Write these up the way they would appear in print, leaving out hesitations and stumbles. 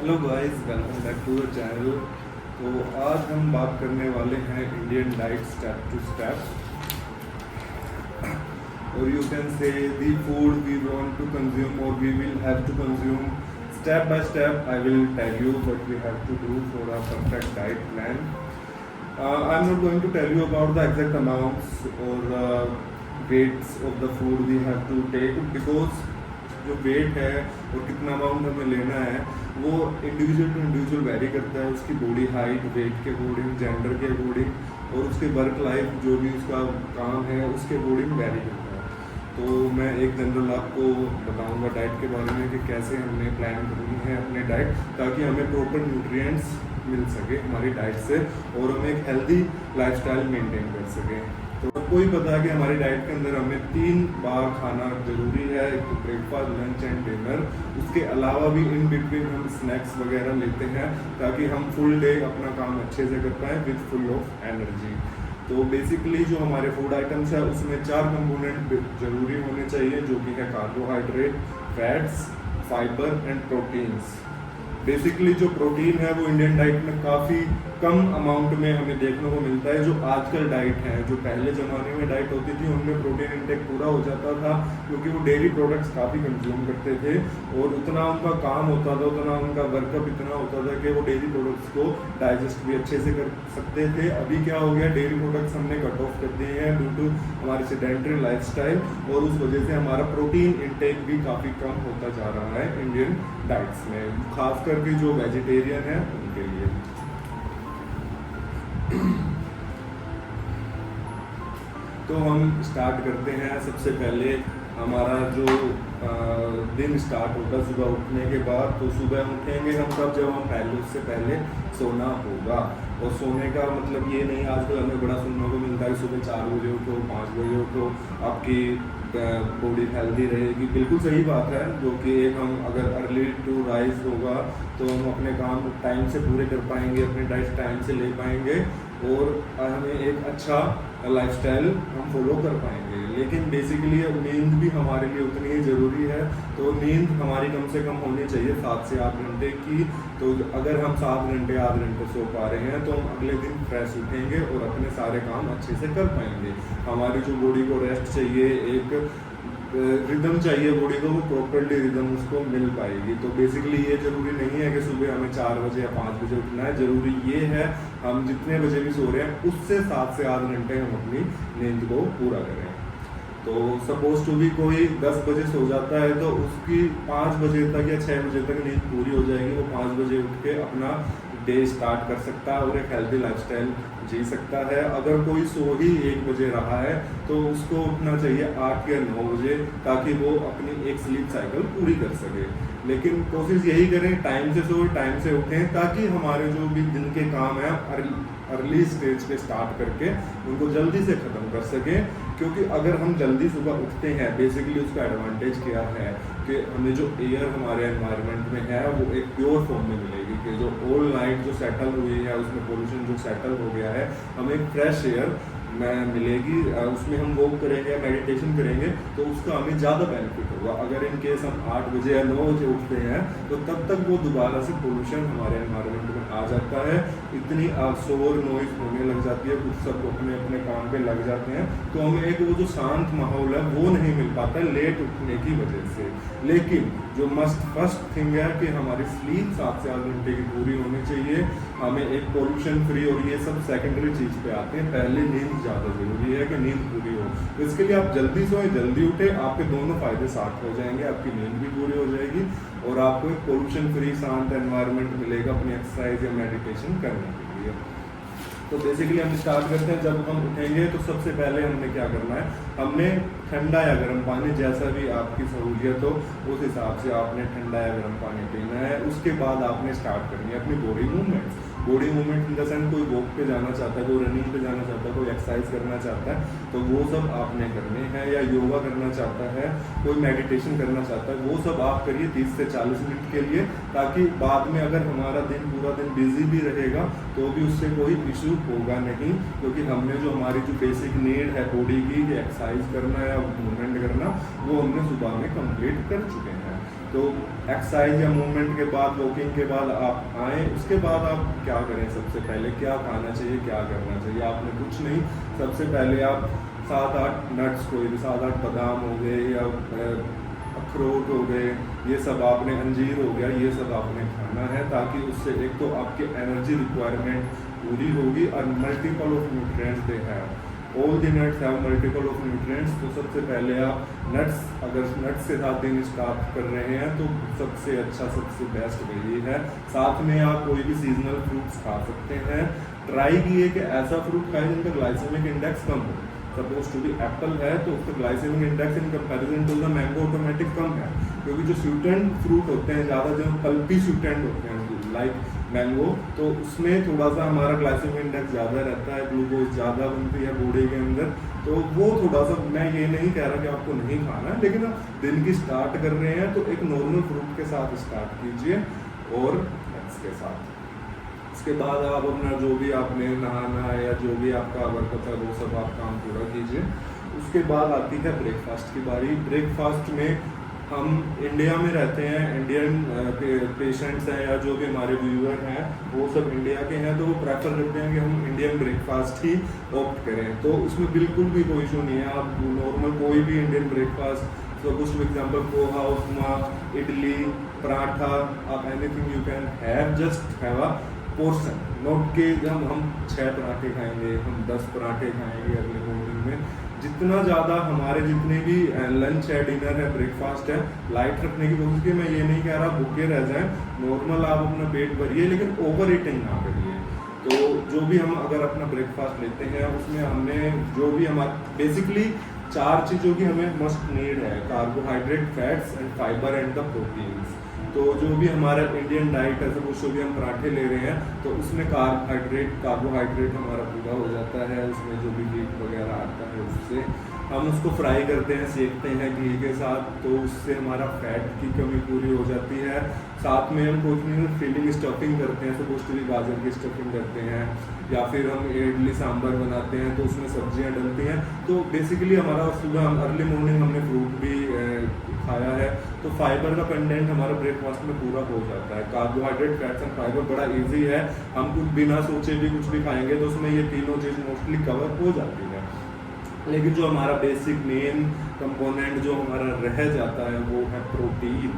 Hello guys, welcome back to the channel. तो आज हम बात करने वाले हैं Indian diet step to step, और you can say the food we want to consume और we will have to consume step by step. I will tell you what we have to do for a perfect diet plan. I am not going to tell you about the exact amounts और weights of the food we have to take, because जो wait है और कितना amount हमें लेना है वो individual to individual very करता है, उसकी बॉडी हाइट, वेट के अकॉर्डिंग, जेंडर के अकॉर्डिंग और उसके वर्क लाइफ जो भी उसका काम है उसके अकॉर्डिंग वेरी करता है। तो मैं एक जनरल आपको बताऊंगा डाइट के बारे में कि कैसे हमने प्लान करनी है अपने डाइट, ताकि हमें प्रॉपर न्यूट्रिएंट्स मिल सके हमारी डाइट से और हम एक हेल्दी लाइफस्टाइल मेंटेन कर सकें। तो सबको ही पता है कि हमारी डाइट के अंदर हमें 3 बार खाना जरूरी है, एक तो ब्रेकफास्ट, लंच एंड डिनर। उसके अलावा भी इन बिटवीन हम स्नैक्स वगैरह लेते हैं ताकि हम फुल डे अपना काम अच्छे से कर पाएँ विद फुल ऑफ एनर्जी। तो बेसिकली जो हमारे फूड आइटम्स है उसमें 4 कंपोनेंट जरूरी होने चाहिए, जो कि है carbohydrate, fats, fibre and proteins. Basically जो प्रोटीन है वो इंडियन डाइट में काफ़ी कम अमाउंट में हमें देखने को मिलता है। जो आजकल डाइट है, जो पहले ज़माने में डाइट होती थी उनमें प्रोटीन इंटेक पूरा हो जाता था, क्योंकि वो डेयरी प्रोडक्ट्स काफ़ी कंज्यूम करते थे और उतना उनका काम होता था, उतना उनका वर्कअप इतना होता था कि वो डेयरी प्रोडक्ट्स को डाइजेस्ट भी अच्छे से कर सकते थे। अभी क्या हो गया, डेयरी प्रोडक्ट्स हमने कट ऑफ कर दिए हैं ड्यू टू हमारी सेडेंटरी लाइफस्टाइल, और उस वजह से हमारा प्रोटीन इंटेक भी काफ़ी कम होता जा रहा है इंडियन डाइट्स में, खास करके जो वेजिटेरियन है उनके लिए। तो हम स्टार्ट करते हैं। सबसे पहले हमारा जो दिन स्टार्ट होगा सुबह उठने के बाद। तो सुबह उठेंगे हम तब जब हम पहले उससे पहले सोना होगा। और सोने का मतलब ये नहीं, आजकल हमें बड़ा सुनने को मिलता है सुबह 4 बजे उठो, 5 बजे उठो, आपकी बॉडी हेल्दी रहेगी। बिल्कुल सही बात है, जो कि हम अगर अर्ली टू राइज होगा तो हम अपने काम टाइम से पूरे कर पाएंगे, अपनी डाइट टाइम से ले पाएंगे और हमें एक अच्छा लाइफस्टाइल हम फॉलो कर पाएंगे। लेकिन बेसिकली नींद भी हमारे लिए उतनी ही ज़रूरी है। तो नींद हमारी कम से कम होनी चाहिए 7 से 8 घंटे की। तो अगर हम 7 घंटे 8 घंटे सो पा रहे हैं तो हम अगले दिन फ्रेश उठेंगे और अपने सारे काम अच्छे से कर पाएंगे। हमारी जो बॉडी को रेस्ट चाहिए, एक रिदम चाहिए बॉडी को, वो प्रॉपरली रिदम उसको मिल पाएगी। तो बेसिकली ये ज़रूरी नहीं है कि सुबह हमें 4 बजे या 5 बजे उठना है। ज़रूरी ये है हम जितने बजे भी सो रहे हैं उससे 7 से 8 घंटे हम अपनी नींद को पूरा करें। तो सपोज टू भी कोई 10 बजे सो जाता है तो उसकी 5 बजे तक या 6 बजे तक नींद पूरी हो जाएगी। वो 5 बजे उठ के अपना डे स्टार्ट कर सकता है और एक हेल्दी लाइफस्टाइल जी सकता है। अगर कोई सो ही 1 बजे रहा है तो उसको उठना चाहिए 8 या 9 बजे, ताकि वो अपनी एक स्लीप साइकिल पूरी कर सके। लेकिन कोशिश यही करें टाइम से सोए, टाइम से उठें, ताकि हमारे जो भी दिन के काम हैं अर्ली स्टेज पे स्टार्ट करके उनको जल्दी से ख़त्म कर सकें। क्योंकि अगर हम जल्दी सुबह उठते हैं, बेसिकली उसका एडवांटेज क्या है कि हमें जो एयर हमारे एनवायरनमेंट में है वो एक प्योर फॉर्म में मिलेगी, कि जो ऑल नाइट जो सेटल हुई है उसमें पोल्यूशन जो सेटल हो गया है, हमें एक फ्रेश एयर में मिलेगी। उसमें हम वॉक करेंगे, मेडिटेशन करेंगे तो उसका हमें ज़्यादा बेनिफिट होगा। अगर इन केस हम 8 बजे या 9 बजे उठते हैं तो तब तक वो दोबारा से पोल्यूशन हमारे एनवायरनमेंट में आ जाता है, इतनी शोर नॉइज होने लग जाती है, कुछ सब अपने अपने काम पे लग जाते हैं, तो हमें एक वो जो शांत माहौल है वो नहीं मिल पाता है लेट उठने की वजह से। लेकिन जो मस्ट फर्स्ट थिंग है कि हमारी स्लीप 7 से 8 घंटे की पूरी होनी चाहिए, हमें एक पोल्यूशन फ्री, और ये सब सेकेंडरी चीज़ पे आते हैं। पहले नींद ज़्यादा ज़रूरी है कि नींद पूरी हो। तो इसके लिए आप जल्दी सोएं, जल्दी उठे, आपके दोनों फ़ायदे साथ हो जाएंगे, आपकी नींद भी पूरी हो जाएगी और आपको एक पोल्यूशन फ्री शांत एनवायरनमेंट मिलेगा अपनी एक्सरसाइज या मेडिटेशन करने के लिए। तो बेसिकली हम स्टार्ट करते हैं। जब हम उठेंगे तो सबसे पहले हमने क्या करना है, हमने ठंडा या गर्म पानी, जैसा भी आपकी सहूलियत हो उस हिसाब से आपने ठंडा या गर्म पानी पीना है। उसके बाद आपने स्टार्ट करनी है अपनी body movement. Body movement in the sense कोई वॉक पे जाना चाहता है, कोई रनिंग पे जाना चाहता है, कोई एक्सरसाइज करना चाहता है तो वो सब आपने करने हैं, या योगा करना चाहता है, कोई मेडिटेशन करना चाहता है, वो सब आप करिए 30 से 40 मिनट के लिए, ताकि बाद में अगर हमारा दिन पूरा दिन बिजी भी रहेगा तो भी उससे कोई इशू होगा नहीं। क्योंकि हमने जो हमारी जो बेसिक नीड है बॉडी की, एक्सरसाइज करना या मूवमेंट करना, वो हमने सुबह में कंप्लीट कर चुके हैं। तो एक्सरसाइज या मूवमेंट के बाद, वॉकिंग के बाद आप आएँ, उसके बाद आप क्या करें, सबसे पहले क्या खाना चाहिए, क्या करना चाहिए। आपने कुछ नहीं, सबसे पहले आप 7-8 नट्स, कोई भी 7-8 बादाम हो गए या अखरोट हो गए, ये सब आपने, अंजीर हो गया, ये सब आपने खाना है, ताकि उससे एक तो आपकी एनर्जी रिक्वायरमेंट पूरी होगी और multiple of nutrients they have, all the nuts have multiple of nutrients. तो सबसे पहले आप नट्स, अगर नट्स के साथ दिन स्टार्ट कर रहे हैं तो सबसे अच्छा, सबसे बेस्ट वही है। साथ में आप कोई भी सीजनल फ्रूट्स खा सकते हैं। ट्राई कीजिए कि ऐसा फ्रूट खाएं जिनका ग्लाइसेमिक इंडेक्स कम हो। सपोज टू बी एप्पल है तो उसका glycaemic index in comparison to the mango automatic कम है, क्योंकि जो स्वीटेंड फ्रूट होते हैं, ज़्यादा जो पल्पी स्वीटेंड होते हैं लाइक मैंगो, तो उसमें थोड़ा सा हमारा ग्लाइसेमिक इंडेक्स ज़्यादा रहता है, ग्लूकोज ज़्यादा बनती है बॉडी के अंदर। तो वो थोड़ा सा, मैं ये नहीं कह रहा कि आपको नहीं खाना है, लेकिन आप दिन की स्टार्ट कर रहे हैं तो एक नॉर्मल फ्रूट के साथ स्टार्ट कीजिए और नट्स के साथ। उसके बाद आप अपना जो भी आपने नहाना है या जो भी आपका वर्कआउट है वो सब आप काम पूरा कीजिए। उसके बाद आती है ब्रेकफास्ट की बारी। ब्रेकफास्ट में हम इंडिया में रहते हैं, इंडियन पेशेंट्स हैं या जो भी हमारे व्यूअर हैं वो सब इंडिया के हैं, तो वो प्रेफर करते हैं कि हम इंडियन ब्रेकफास्ट ही ऑप्ट करें। तो उसमें बिल्कुल भी कोई इशू नहीं है, आप नॉर्मल कोई भी Indian breakfast, suppose to example poha, upma, idli, paratha, आप anything you can have, just have a portion, note के हम 6 पराठे खाएंगे, हम 10 पराठे खाएंगे अर्ली मॉर्निंग में। जितना ज़्यादा हमारे जितने भी लंच है, डिनर है, ब्रेकफास्ट है, लाइट रखने की कोशिश कीजिए। मैं ये नहीं कह रहा भूखे रह जाएं, नॉर्मल आप अपना पेट भरिए, लेकिन ओवर ईटिंग ना करिए। तो जो भी हम अगर अपना ब्रेकफास्ट लेते हैं उसमें हमने जो भी हमारे बेसिकली 4 चीज़ों की हमें मस्ट नीड है, carbohydrate, fats and fibre and the proteins. तो जो भी हमारा इंडियन डाइट है, सपोज जो भी हम पराठे ले रहे हैं तो उसमें कार्बोहाइड्रेट हमारा पूरा हो जाता है, उसमें जो भी वीट वगैरह आता है उससे हम उसको फ्राई करते हैं, सेकते हैं घी के साथ, तो उससे हमारा फैट की कमी पूरी हो जाती है। साथ में हम कुछ नहीं फीलिंग स्टफिंग करते हैं, सपोज टू गाजर की स्टफिंग करते हैं, या फिर हम इडली सांभर बनाते हैं तो उसमें सब्जियां डलती हैं। तो बेसिकली हमारा सुबह अर्ली मॉर्निंग हमने फ्रूट भी खाया है, तो फाइबर का कंटेंट हमारा ब्रेकफास्ट में पूरा हो जाता है। कार्बोहाइड्रेट, फैट्स एंड फाइबर बड़ा इजी है, हम कुछ बिना सोचे भी कुछ भी खाएंगे तो उसमें ये तीनों चीज़ मोस्टली कवर हो जाती है। लेकिन जो हमारा बेसिक मेन कंपोनेंट जो हमारा रह जाता है वो है प्रोटीन।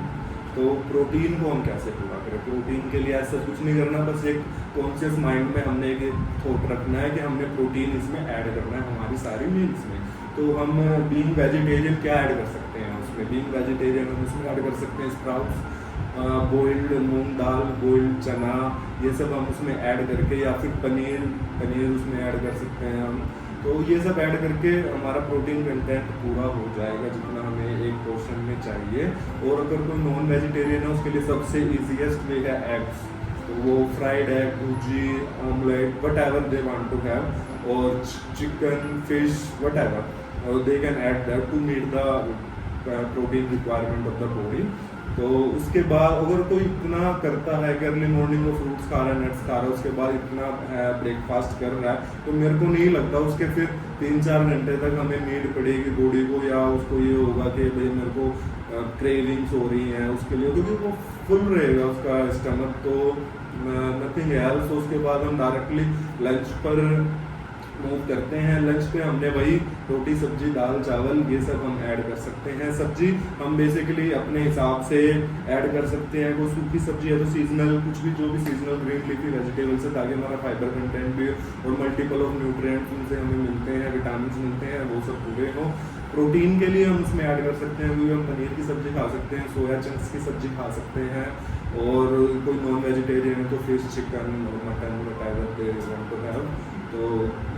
तो प्रोटीन को हम कैसे पूरा करें? प्रोटीन के लिए ऐसा कुछ नहीं करना, बस एक कॉन्शियस माइंड में हमने एक थॉट रखना है कि हमने प्रोटीन इसमें ऐड करना है हमारी सारी मील्स में। तो हम बीइंग वेजिटेरियन क्या ऐड कर सकते हैं उसमें? बीइंग वेजिटेरियन हम उसमें ऐड कर सकते हैं स्प्राउट्स, बॉइल्ड मूंग दाल, बॉइल्ड चना, ये सब हम उसमें ऐड करके, या फिर पनीर उसमें ऐड कर सकते हैं हम। तो ये सब ऐड करके हमारा प्रोटीन कंटेंट पूरा हो जाएगा जितना हमें एक पोर्शन में चाहिए। और अगर कोई नॉन वेजिटेरियन है उसके लिए सबसे ईजीएस्ट वे है एग्स, तो वो fried egg, bhurji, omelette, whatever they want to have, और chicken, fish, whatever they can add that to meet the protein requirement of the body. तो उसके बाद अगर कोई इतना करता है कि अर्ली मॉर्निंग में फ्रूट्स खा रहा है, नट्स खा रहा है, उसके बाद इतना ब्रेकफास्ट कर रहा है, तो मेरे को नहीं लगता उसके फिर 3-4 घंटे तक हमें नीड पड़ेगी बॉडी को, या उसको ये होगा कि भाई मेरे को क्रेविंग्स हो रही हैं उसके लिए, क्योंकि वो फुल रहेगा उसका स्टमक, तो नथिंग एल्स। तो उसके बाद हम डायरेक्टली लंच पर मूव करते हैं। लंच पे हमने वही रोटी, सब्जी, दाल, चावल, ये सब हम ऐड कर सकते हैं। सब्जी हम बेसिकली अपने हिसाब से ऐड कर सकते हैं, कोई सूखी सब्जी है तो सीजनल, कुछ भी जो भी सीजनल ग्रीन लीफी वेजिटेबल्स है, ताकि हमारा फाइबर कंटेंट भी और मल्टीपल ऑफ न्यूट्रिएंट्स उनसे हमें मिलते हैं, विटामिन मिलते हैं, वो सब पूरे हों। प्रोटीन के लिए हम उसमें ऐड कर सकते हैं, क्योंकि हम पनीर की सब्जी खा सकते हैं, सोया चंक्स की सब्जी खा सकते हैं, और कोई नॉन वेजिटेरियन है तो fish, chicken, mutton, whatever they want to have. तो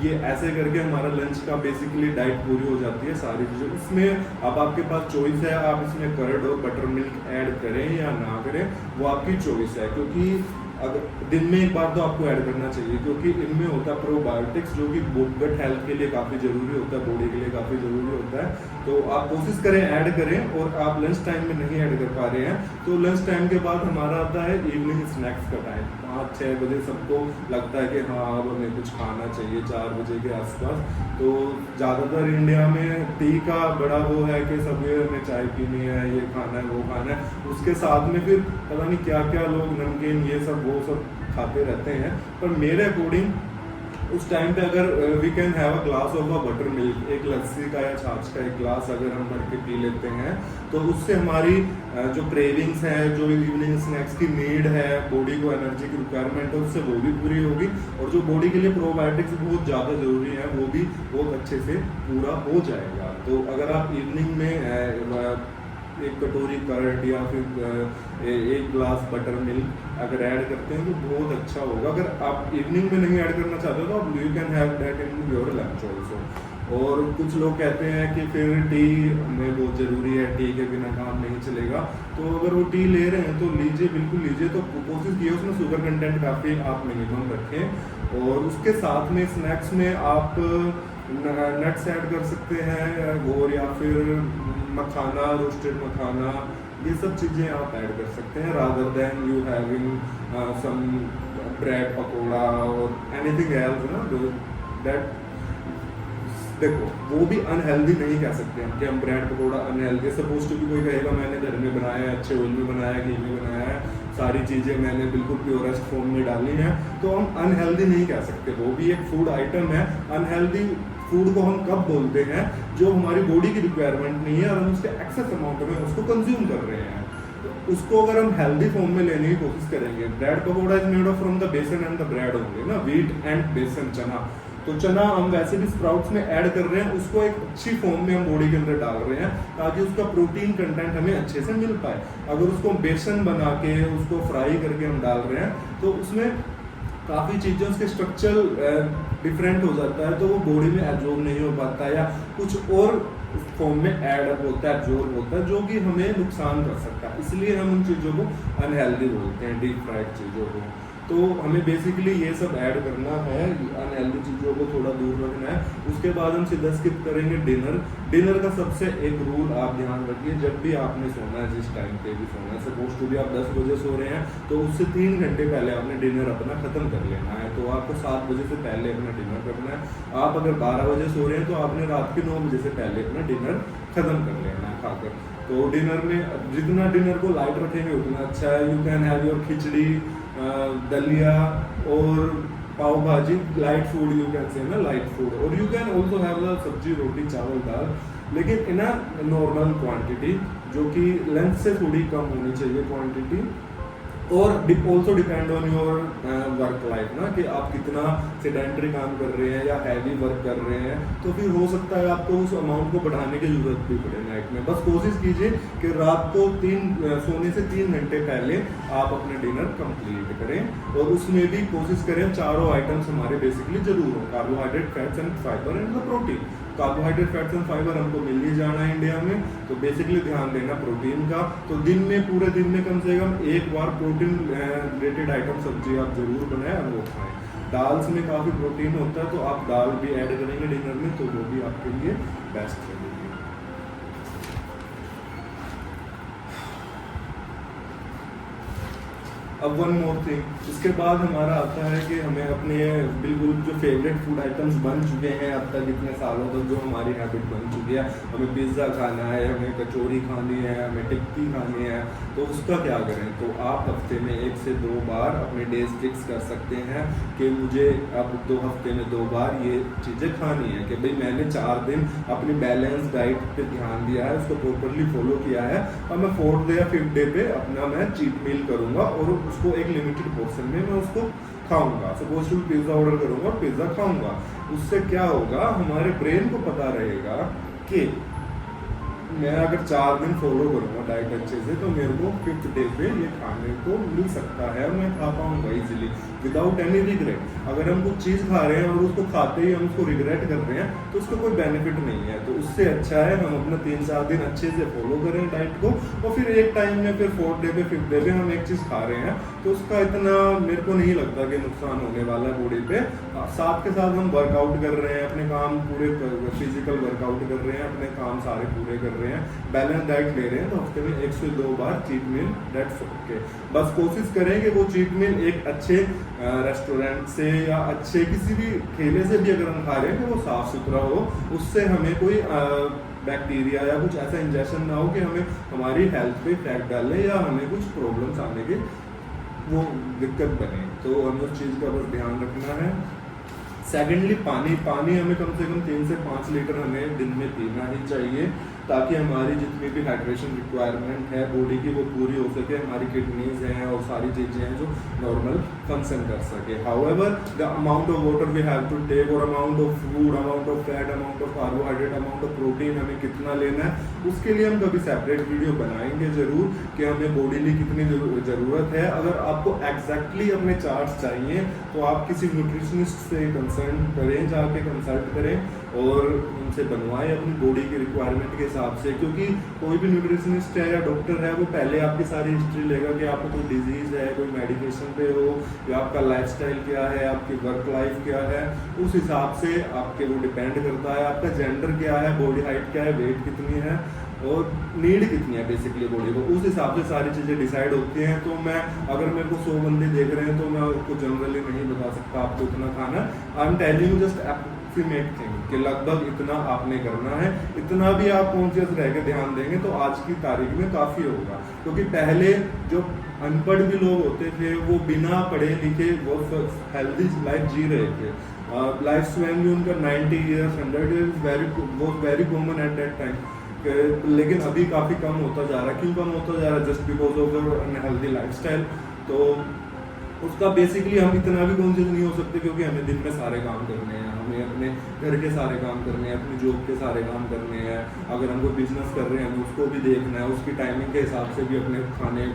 ये ऐसे करके हमारा लंच का बेसिकली डाइट पूरी हो जाती है सारी चीज़ें। इसमें अब आपके पास चॉइस है, आप इसमें कर्ड और बटर मिल्क ऐड करें या ना करें, वो आपकी चॉइस है। क्योंकि अगर दिन में एक बार तो आपको ऐड करना चाहिए, क्योंकि इनमें होता है प्रोबायोटिक्स, जो कि गट हेल्थ के लिए काफ़ी ज़रूरी होता है, बॉडी के लिए काफ़ी ज़रूरी होता है। तो आप कोशिश करें ऐड करें, और आप लंच टाइम में नहीं ऐड कर पा रहे हैं तो लंच टाइम के बाद हमारा आता है इवनिंग स्नैक्स का टाइम। 5-6 बजे सबको लगता है कि हाँ अब हमें कुछ खाना चाहिए, 4 बजे के आसपास। तो ज़्यादातर इंडिया में टी का बड़ा वो है कि सवेरे में चाय पीनी है, ये खाना है, वो खाना है, उसके साथ में फिर पता नहीं क्या क्या लोग नमकीन ये सब वो सब खाते रहते हैं। पर मेरे अकॉर्डिंग उस टाइम पे अगर we can have a glass of a buttermilk, एक लस्सी का या छाछ का एक ग्लास अगर हम भर के पी लेते हैं तो उससे हमारी जो क्रेविंग्स है, जो इवनिंग स्नैक्स की नीड है, बॉडी को एनर्जी की रिक्वायरमेंट है, उससे वो भी पूरी होगी, और जो बॉडी के लिए प्रोबायोटिक्स बहुत ज़्यादा ज़रूरी है वो भी बहुत अच्छे से पूरा हो जाएगा। तो अगर आप इवनिंग में एक कटोरी कर्ड या फिर एक ग्लास बटर मिल्क अगर ऐड करते हैं तो बहुत अच्छा होगा। अगर आप इवनिंग में नहीं ऐड करना चाहते तो आप you can have that in your lunch also. और कुछ लोग कहते हैं कि फिर टी में बहुत ज़रूरी है, टी के बिना काम नहीं चलेगा। तो अगर वो टी ले रहे हैं तो लीजिए, बिल्कुल लीजिए। तो कोशिश कीजिए उसमें शुगर कंटेंट काफ़ी आप मिनिमम रखें, और उसके साथ में स्नैक्स में आप नट्स ऐड कर सकते हैं, और या फिर मखाना, रोस्टेड मखाना, ये सब चीज़ें आप ऐड कर सकते हैं rather than you having some bread pakora और एनीथिंग एल्स ना दैट। देखो वो भी अनहेल्दी नहीं कह सकते हम कि हम bread pakora unhealthy. Suppose to भी कोई कहेगा मैंने घर में बनाया है, अच्छे ऑयल में बनाया है, घी में बनाया है, सारी चीज़ें मैंने बिल्कुल प्योरेस्ट फॉर्म में डाली हैं, तो हम अनहेल्दी नहीं कह सकते। वो भी एक फूड आइटम है। अनहेल्दी फूड को हम कब बोलते हैं जो हमारी बॉडी की रिक्वायरमेंट नहीं है और हम उसके एक्सेस अमाउंट में उसको कंज्यूम कर रहे हैं। तो उसको अगर हम हेल्दी फॉर्म में लेने की कोशिश करेंगे, bread pakora is made of from the बेसन एंड द ब्रेड होंगे ना, व्हीट एंड बेसन, चना। तो चना हम वैसे भी स्प्राउट्स में ऐड कर रहे हैं, उसको एक अच्छी फॉर्म में हम बॉडी के अंदर डाल रहे हैं ताकि उसका प्रोटीन कंटेंट हमें अच्छे से मिल पाए। अगर उसको बेसन बना के उसको फ्राई करके हम डाल रहे हैं तो उसमें काफ़ी चीज़ें उसके स्ट्रक्चर डिफरेंट हो जाता है, तो वो बॉडी में एब्जॉर्ब नहीं हो पाता या कुछ और फॉर्म में ऐड अप होता है, एब्जॉर्ब होता है, जो कि हमें नुकसान कर सकता है। इसलिए हम उन चीज़ों को अनहेल्दी बोलते हैं, डीप फ्राइड चीज़ों को। तो हमें बेसिकली ये सब ऐड करना है, अनहेल्दी चीज़ों को थोड़ा दूर रखना है। उसके बाद हम सीधा स्किप करेंगे डिनर। डिनर का सबसे एक रूल आप ध्यान रखिए, जब भी आपने सोना है, जिस टाइम पे भी सोना है, सपोज टू भी आप 10 बजे सो रहे हैं तो उससे 3 घंटे पहले आपने डिनर अपना ख़त्म कर लेना है। तो आपको 7 बजे से पहले अपना डिनर करना है। आप अगर 12 बजे सो रहे हैं तो आपने रात के 9 बजे से पहले अपना डिनर ख़त्म कर लेना है खाकर। तो डिनर में जितना डिनर को लाइट रखेंगे उतना अच्छा है। यू कैन हैव योर खिचड़ी, दलिया और पाव भाजी, लाइट फूड यू कैन से ना, लाइट फूड। और you can also have the सब्जी, रोटी, चावल, दाल, लेकिन इन अ नॉर्मल क्वांटिटी, जो कि लंच से थोड़ी कम होनी चाहिए क्वांटिटी। और also depend on your work life ना, कि आप कितना सेडेंटरी काम कर रहे हैं या हैवी वर्क कर रहे हैं, तो फिर हो सकता है आपको उस अमाउंट को बढ़ाने की जरूरत भी पड़े नाइट में। बस कोशिश कीजिए कि रात को सोने से 3 घंटे पहले आप अपना डिनर कंप्लीट करें। और उसमें भी कोशिश करें चारों आइटम्स हमारे बेसिकली जरूर हो, carbohydrate, fats and fibre and the protein. Carbohydrate, fats and fibre हमको मिल ही जाना है इंडिया में, तो बेसिकली ध्यान देना प्रोटीन का। तो दिन में, पूरे दिन में कम से कम एक बार प्रोटीन रिलेटेड आइटम सब्जी आप जरूर बनाएं और वो खाएं। दाल्स में काफ़ी प्रोटीन होता है, तो आप दाल भी ऐड करेंगे डिनर में तो वो भी आपके लिए बेस्ट रहेगी। अब वन मोर थिंग, इसके बाद हमारा आता है कि हमें अपने बिल्कुल जो फेवरेट फूड आइटम्स बन चुके हैं अब तक इतने सालों तक, जो हमारी हैबिट बन चुकी है, हमें पिज़्ज़ा खाना है, हमें कचौरी खानी है, हमें टिक्की खानी है, तो उसका क्या करें? तो आप हफ्ते में 1 से 2 बार अपने डेज फिक्स कर सकते हैं कि मुझे अब 2 हफ्ते में 2 बार ये चीज़ें खानी है, कि भाई मैंने 4 दिन अपनी बैलेंस डाइट पे ध्यान दिया है, उसको प्रॉपरली फॉलो किया है, और मैं 4th डे या 5th डे पे अपना मैं चीट मील करूँगा और उसको एक लिमिटेड पोर्शन में मैं उसको खाऊंगा। सपोज टू पिज़्ज़ा ऑर्डर करूंगा और पिज़्ज़ा खाऊंगा। उससे क्या होगा, हमारे ब्रेन को पता रहेगा कि मैं अगर 4 दिन फॉलो करूँगा डाइट अच्छे से तो मेरे को 5th डे पे ये खाने को मिल सकता है, मैं खा पाऊँगा इजीली विदाउट एनी रिग्रेट। अगर हम कुछ चीज़ खा रहे हैं और उसको खाते ही हम उसको रिग्रेट कर रहे हैं तो उसका कोई बेनिफिट नहीं है। तो उससे अच्छा है हम अपना 3-4 दिन अच्छे से फॉलो करें डाइट को, और फिर एक टाइम में फिर 4th डे पे 5th डे पे हम एक चीज़ खा रहे हैं तो उसका इतना मेरे को नहीं लगता कि नुकसान होने वाला है बॉडी पे। साथ के साथ हम वर्कआउट कर रहे हैं, अपने काम पूरे फिजिकल वर्कआउट कर रहे हैं, अपने काम सारे पूरे कर रहे हैं, बैलेंस डाइट ले रहे हैं, तो हफ्ते में 1 से 2 बार चीट मील, डेट्स ओके। बस कोशिश करें कि वो चीट मील एक अच्छे रेस्टोरेंट से या अच्छे किसी भी ठेले से भी अगर हम खा रहे हैं तो वो साफ़ सुथरा हो, उससे हमें कोई बैक्टीरिया या कुछ ऐसा इंजेक्शन ना हो कि हमें हमारी हेल्थ पे इफेक्ट डाले या हमें कुछ प्रॉब्लम्स आने की वो दिक्कत बने। तो हमें उस चीज़ का बस ध्यान रखना है। सेकेंडली पानी हमें कम से कम 3 से 5 लीटर हमें दिन में पीना ही चाहिए, ताकि हमारी जितनी भी हाइड्रेशन रिक्वायरमेंट है बॉडी की वो पूरी हो सके, हमारी किडनीज हैं और सारी चीज़ें हैं जो नॉर्मल फंक्शन कर सके। However the amount of water we have to take और amount of food, amount of fat, amount of carbohydrate, amount of protein हमें कितना लेना है, उसके लिए हम कभी सेपरेट वीडियो बनाएंगे ज़रूर कि हमें बॉडी लिए कितनी ज़रूरत है। अगर आपको एग्जैक्टली अपने चार्ट्स चाहिए तो आप किसी न्यूट्रिशनिस्ट से कंसल्ट करें, जाके कंसल्ट करें और उनसे बनवाएं अपनी बॉडी की रिक्वायरमेंट के हिसाब से, क्योंकि कोई भी न्यूट्रिशनिस्ट है या डॉक्टर है वो पहले आपकी सारी हिस्ट्री लेगा कि आपको कोई डिजीज़ है, कोई मेडिकेशन पे हो, या आपका लाइफस्टाइल क्या है, आपकी वर्क लाइफ क्या है, उस हिसाब से आपके वो डिपेंड करता है। आपका जेंडर क्या है, बॉडी हाइट क्या है, वेट कितनी है और नीड कितनी है बेसिकली बॉडी को, उस हिसाब से सारी चीज़ें डिसाइड होती हैं। तो मैं अगर मेरे को 100 बंदे देख रहे हैं तो मैं आपको जनरली नहीं बता सकता आपको इतना खाना। I am telling you just approximate thing कि लगभग इतना आपने करना है। इतना भी आप कॉन्शियस रह के ध्यान देंगे तो आज की तारीख में काफ़ी होगा, क्योंकि पहले जो अनपढ़ भी लोग होते थे वो बिना पढ़े लिखे वो हेल्दी लाइफ जी रहे थे। लाइफ स्पैन भी उनका 90 years 100 years very common at that time. लेकिन अभी काफ़ी कम होता जा रहा है। क्यों कम होता जा रहा है? Just because of unhealthy lifestyle. तो उसका बेसिकली हम इतना भी कॉन्शियस नहीं हो सकते, क्योंकि हमें दिन में सारे काम करने हैं, हमें अपने घर के सारे काम करने हैं, अपनी जॉब के सारे काम करने हैं। अगर हम कोई बिजनेस कर रहे हैं हमें उसको भी देखना है, उसकी टाइमिंग के हिसाब से भी अपने खाने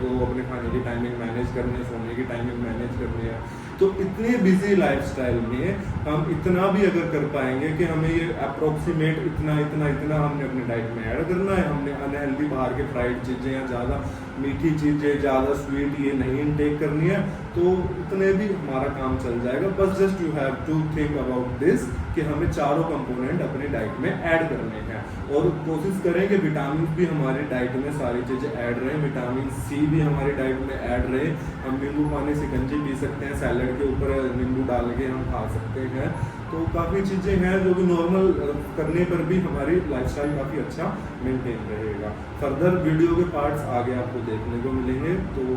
की टाइमिंग मैनेज करनी है, सोने की टाइमिंग मैनेज करनी है। तो इतने बिजी लाइफस्टाइल में हम इतना भी अगर कर पाएंगे कि हमें ये अप्रोक्सीमेट इतना हमने अपने डाइट में ऐड करना है, हमने अनहेल्दी बाहर के फ्राइड चीज़ें या ज़्यादा मीठी चीज़ें, ज़्यादा स्वीट ये नहीं इनटेक करनी है, तो इतने भी हमारा काम चल जाएगा। बस just you have to think about this कि हमें चारों कंपोनेंट अपनी डाइट में ऐड करने हैं, और कोशिश करें कि विटामिन भी हमारी डाइट में सारी चीज़ें ऐड रहें, विटामिन सी भी हमारी डाइट में ऐड रहे। हम नींबू पानी शिकंजी पी सकते हैं, सैलड के ऊपर नींबू डाल के हम खा सकते हैं। तो काफ़ी चीज़ें हैं जो कि नॉर्मल करने पर भी हमारी लाइफस्टाइल काफ़ी अच्छा मेंटेन रहेगा। फर्दर वीडियो के पार्ट्स आगे आपको देखने को मिलेंगे, तो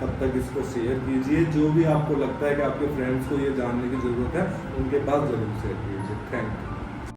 तब तक इसको शेयर कीजिए। जो भी आपको लगता है कि आपके फ्रेंड्स को ये जानने की ज़रूरत है उनके पास ज़रूर शेयर कीजिए। Thank you.